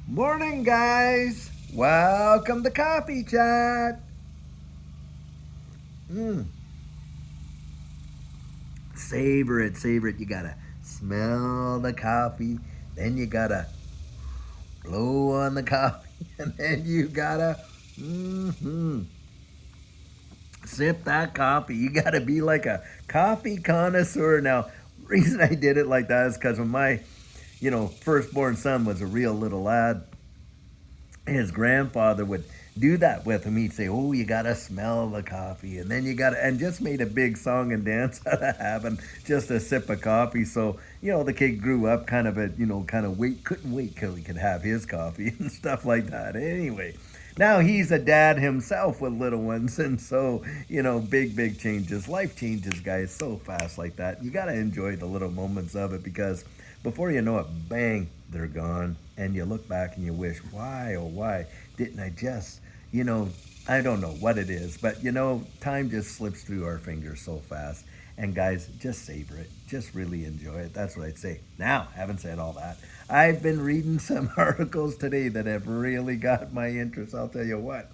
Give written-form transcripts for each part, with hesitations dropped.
Morning, guys. Welcome to Coffee Chat. Mm, savor it, savor it. You gotta smell the coffee, then you gotta blow on the coffee, and then you gotta mm-hmm, sip that coffee. You gotta be like a coffee connoisseur. Now, reason I did it like that is because when my firstborn son was a real little lad, his grandfather would do that with him. He'd say, "Oh, you gotta smell the coffee, and then you gotta," and just made a big song and dance out of having just a sip of coffee. So the kid grew up kind of kind of couldn't wait till he could have his coffee and stuff like that. Anyway, now he's a dad himself with little ones, and so big changes. Life changes, guys, so fast like that. You gotta enjoy the little moments of it because before you know it, bang, they're gone. And you look back and you wish, why, oh, why didn't I just, I don't know what it is, but time just slips through our fingers so fast. And guys, just savor it. Just really enjoy it. That's what I'd say. Now, having said all that, I've been reading some articles today that have really got my interest. I'll tell you what.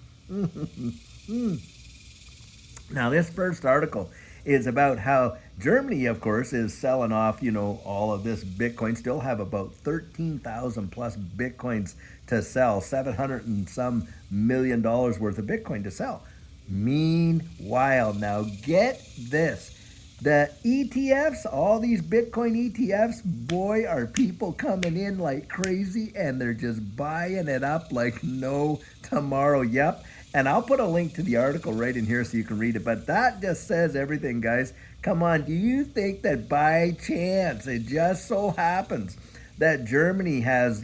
Now, this first article is about how Germany, of course, is selling off, all of this Bitcoin. Still have about 13,000 plus Bitcoins to sell, 700 and some $1 million worth of Bitcoin to sell. Meanwhile, now get this. The ETFs, all these Bitcoin ETFs, boy, are people coming in like crazy and they're just buying it up like no tomorrow. Yep. And I'll put a link to the article right in here so you can read it. But that just says everything, guys. Come on, do you think that by chance it just so happens that Germany has,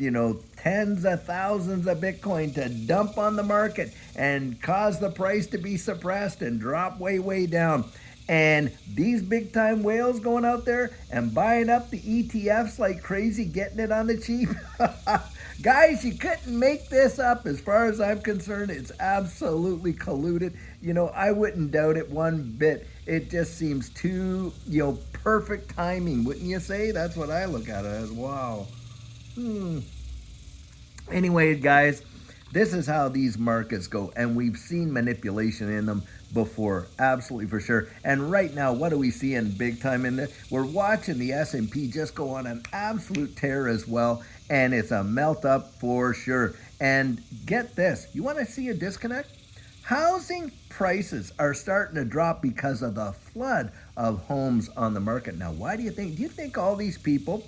tens of thousands of Bitcoin to dump on the market and cause the price to be suppressed and drop way, way down? And these big time whales going out there and buying up the ETFs like crazy, getting it on the cheap. Guys, you couldn't make this up as far as I'm concerned. It's absolutely colluded. I wouldn't doubt it one bit. It just seems too, perfect timing, wouldn't you say? That's what I look at it as. Wow. Anyway, guys, this is how these markets go, and we've seen manipulation in them before, absolutely for sure. And right now, what do we see in big time in this? We're watching the S&P just go on an absolute tear as well, and it's a melt up for sure. And get this, you want to see a disconnect? Housing prices are starting to drop because of the flood of homes on the market. Now, why do you think? Do you think all these people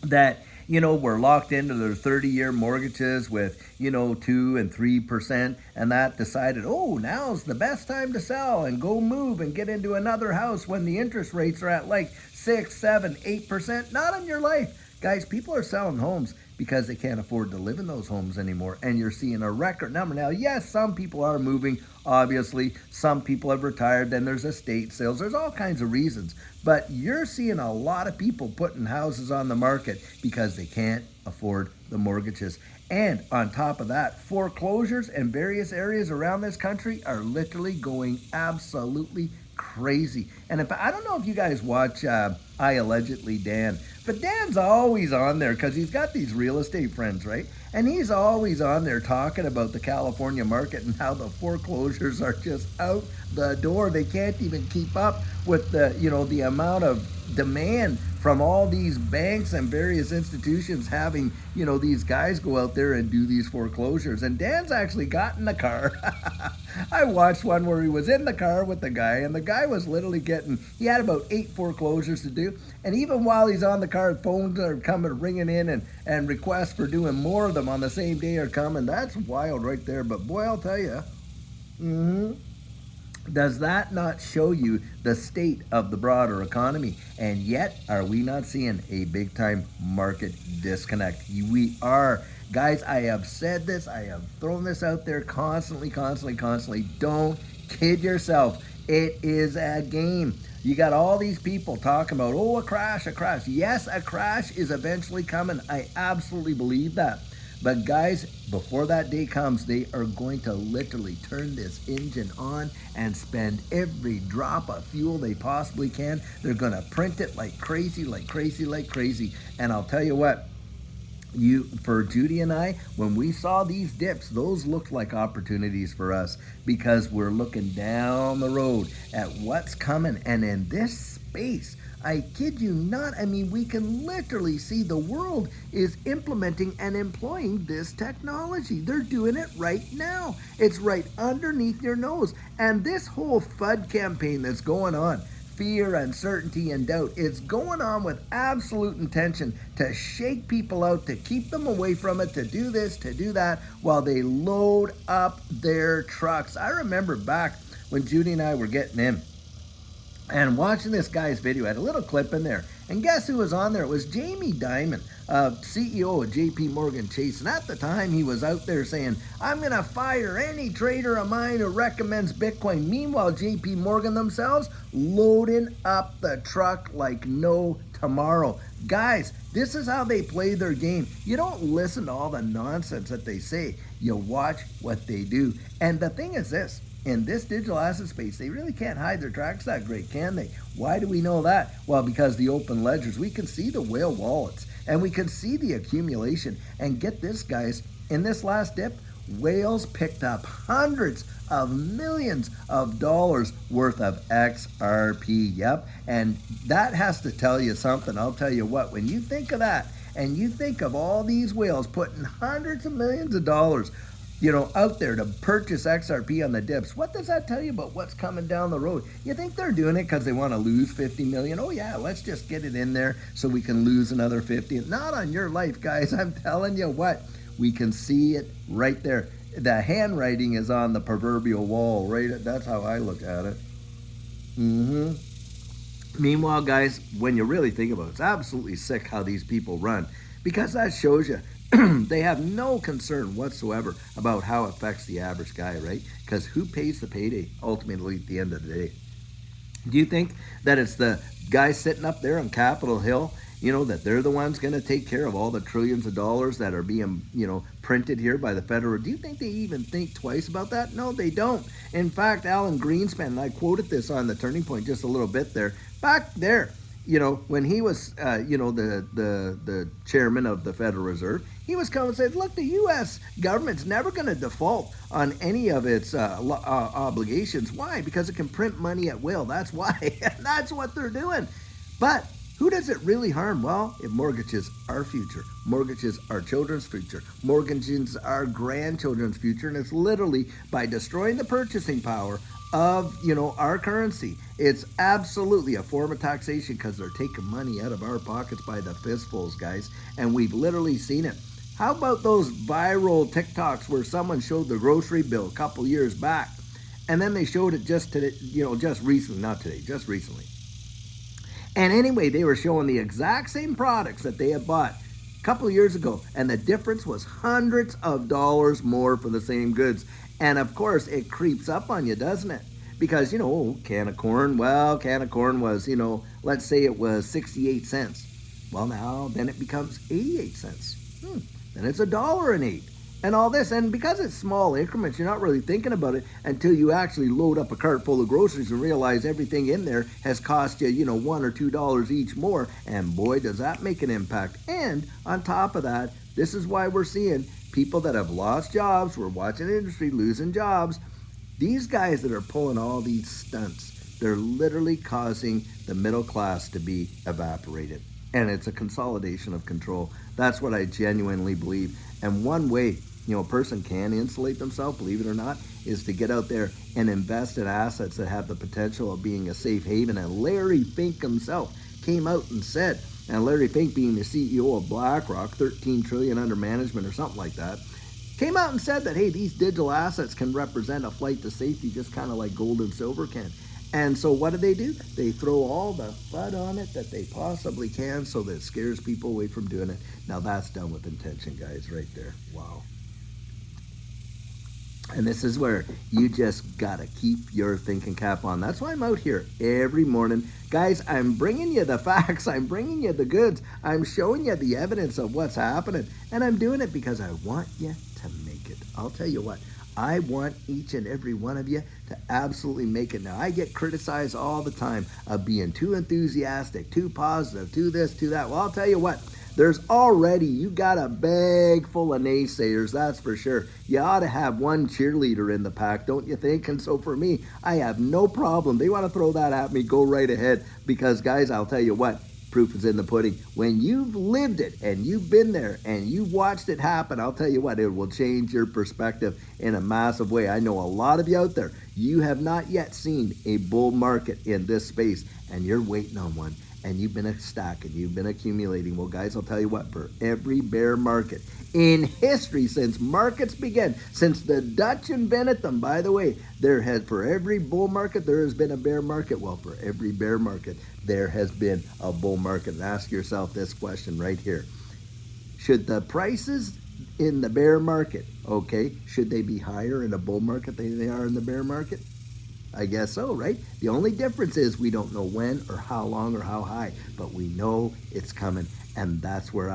that were locked into their 30-year mortgages with 2 and 3%, and that decided, oh, now's the best time to sell and go move and get into another house when the interest rates are at like 6, 7, 8%? Not in your life, guys. People are selling homes because they can't afford to live in those homes anymore, and you're seeing a record number. Now, yes, some people are moving, obviously. Some people have retired, then there's estate sales. There's all kinds of reasons. But you're seeing a lot of people putting houses on the market because they can't afford the mortgages. And on top of that, foreclosures in various areas around this country are literally going absolutely crazy. And if I don't know if you guys watch I Allegedly Dan, but Dan's always on there because he's got these real estate friends, right? And he's always on there talking about the California market and how the foreclosures are just out the door. They can't even keep up with the amount of demand from all these banks and various institutions having these guys go out there and do these foreclosures. And Dan's actually got in the car. I watched one where he was in the car with the guy, and the guy was literally he had about 8 foreclosures to do, and even while he's on the car, phones are coming ringing in, and requests for doing more of them on the same day are coming. That's wild right there. But boy, I'll tell you, does that not show you the state of the broader economy? And yet, are we not seeing a big time market disconnect? We are. Guys, I have said this, I have thrown this out there constantly. Don't kid yourself. It is a game. You got all these people talking about, oh, a crash. Yes, a crash is eventually coming. I absolutely believe that. But guys, before that day comes, they are going to literally turn this engine on and spend every drop of fuel they possibly can. They're going to print it like crazy. And I'll tell you what, For Judy and I, when we saw these dips, those looked like opportunities for us because we're looking down the road at what's coming. And in this space, I kid you not, I mean, we can literally see the world is implementing and employing this technology. They're doing it right now. It's right underneath your nose. And this whole FUD campaign that's going on, fear, uncertainty, and doubt. It's going on with absolute intention to shake people out, to keep them away from it, to do this, to do that, while they load up their trucks. I remember back when Judy and I were getting in and watching this guy's video. I had a little clip in there. And guess who was on there? It was Jamie Dimon, CEO of JP Morgan Chase. And at the time, he was out there saying, I'm going to fire any trader of mine who recommends Bitcoin. Meanwhile, JP Morgan themselves loading up the truck like no tomorrow. Guys, this is how they play their game. You don't listen to all the nonsense that they say. You watch what they do. And the thing is this. In this digital asset space, they really can't hide their tracks that great, can they? Why do we know that? Well, because the open ledgers, we can see the whale wallets, and we can see the accumulation. And get this, guys, in this last dip, whales picked up hundreds of millions of dollars worth of XRP. Yep, and that has to tell you something. I'll tell you what, when you think of that, and you think of all these whales putting hundreds of millions of dollars out there to purchase XRP on the dips. What does that tell you about what's coming down the road? You think they're doing it because they want to lose 50 million? Oh yeah, let's just get it in there so we can lose another 50. Not on your life, guys. I'm telling you what, we can see it right there. The handwriting is on the proverbial wall, right? That's how I look at it. Meanwhile, guys, when you really think about it, it's absolutely sick how these people run, because that shows you they have no concern whatsoever about how it affects the average guy, right? Because who pays the payday ultimately at the end of the day? Do you think that it's the guys sitting up there on Capitol Hill, that they're the ones going to take care of all the trillions of dollars that are being, printed here by the federal? Do you think they even think twice about that? No, they don't. In fact, Alan Greenspan, and I quoted this on the Turning Point just a little bit there, back there, when he was, the chairman of the Federal Reserve, he was coming and said, look, the U.S. government's never going to default on any of its obligations. Why? Because it can print money at will. That's why. That's what they're doing. But who does it really harm? Well, it mortgages our future, mortgages our children's future, mortgages our grandchildren's future, and it's literally by destroying the purchasing power of our currency. It's absolutely a form of taxation because they're taking money out of our pockets by the fistfuls, guys, and we've literally seen it. How about those viral TikToks where someone showed the grocery bill a couple years back, and then they showed it just today, just recently, not today, just recently. And anyway, they were showing the exact same products that they had bought a couple of years ago, and the difference was hundreds of dollars more for the same goods. And of course, it creeps up on you, doesn't it? Because, can of corn, can of corn was, let's say it was 68 cents. Well, now, then it becomes 88 cents. Then it's $1.08. And all this. And because it's small increments, you're not really thinking about it until you actually load up a cart full of groceries and realize everything in there has cost you, $1 or $2 each more. And boy, does that make an impact. And on top of that, this is why we're seeing people that have lost jobs. We're watching the industry losing jobs. These guys that are pulling all these stunts, they're literally causing the middle class to be evaporated. And it's a consolidation of control. That's what I genuinely believe. And one way, a person can insulate themselves, believe it or not, is to get out there and invest in assets that have the potential of being a safe haven. And Larry Fink himself came out and said, and Larry Fink being the CEO of BlackRock, 13 trillion under management or something like that, came out and said that, hey, these digital assets can represent a flight to safety just kind of like gold and silver can. And so what do? They throw all the FUD on it that they possibly can so that it scares people away from doing it. Now that's done with intention, guys, right there. Wow. And this is where you just got to keep your thinking cap on. That's why I'm out here every morning. Guys, I'm bringing you the facts. I'm bringing you the goods. I'm showing you the evidence of what's happening. And I'm doing it because I want you to make it. I'll tell you what. I want each and every one of you to absolutely make it. Now, I get criticized all the time of being too enthusiastic, too positive, too this, too that. Well, I'll tell you what. There's already, you got a bag full of naysayers, that's for sure. You ought to have one cheerleader in the pack, don't you think? And so for me, I have no problem. They want to throw that at me, go right ahead. Because guys, I'll tell you what, proof is in the pudding. When you've lived it and you've been there and you've watched it happen, I'll tell you what, it will change your perspective in a massive way. I know a lot of you out there, you have not yet seen a bull market in this space and you're waiting on one. And you've been stacking, you've been accumulating. Well, guys, I'll tell you what, for every bear market in history, since markets began, since the Dutch invented them, by the way, for every bull market, there has been a bear market. Well, for every bear market, there has been a bull market. And ask yourself this question right here. Should the prices in the bear market, okay, should they be higher in a bull market than they are in the bear market? I guess so, right? The only difference is we don't know when or how long or how high, but we know it's coming. And that's where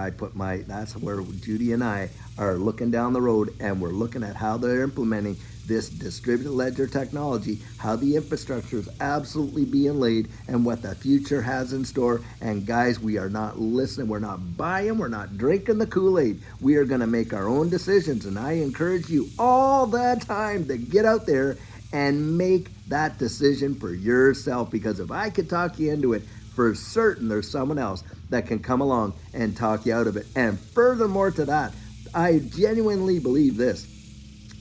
that's where Judy and I are looking down the road, and we're looking at how they're implementing this distributed ledger technology, how the infrastructure is absolutely being laid, and what the future has in store. And guys, we are not listening, we're not buying, we're not drinking the Kool-Aid. We are gonna make our own decisions, and I encourage you all the time to get out there and make that decision for yourself, because if I could talk you into it, for certain there's someone else that can come along and talk you out of it. And furthermore to that, I genuinely believe this: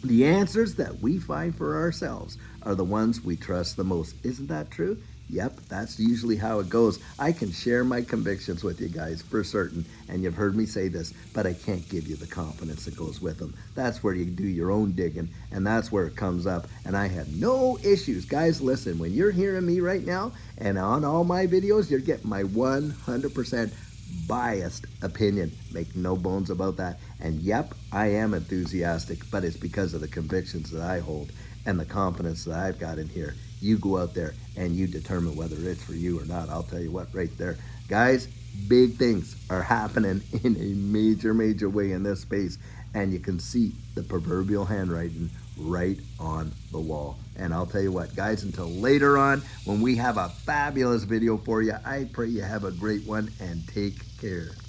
the answers that we find for ourselves are the ones we trust the most. Isn't that true? Yep, that's usually how it goes. I can share my convictions with you guys for certain, and you've heard me say this, but I can't give you the confidence that goes with them. That's where you do your own digging, and that's where it comes up, and I have no issues. Guys, listen, when you're hearing me right now, and on all my videos, you're getting my 100% biased opinion. Make no bones about that. And yep, I am enthusiastic, but it's because of the convictions that I hold and the confidence that I've got in here. You go out there and you determine whether it's for you or not. I'll tell you what, right there. Guys, big things are happening in a major way in this space, and you can see the proverbial handwriting right on the wall. And I'll tell you what, guys, until later on when we have a fabulous video for you, I pray you have a great one and take care.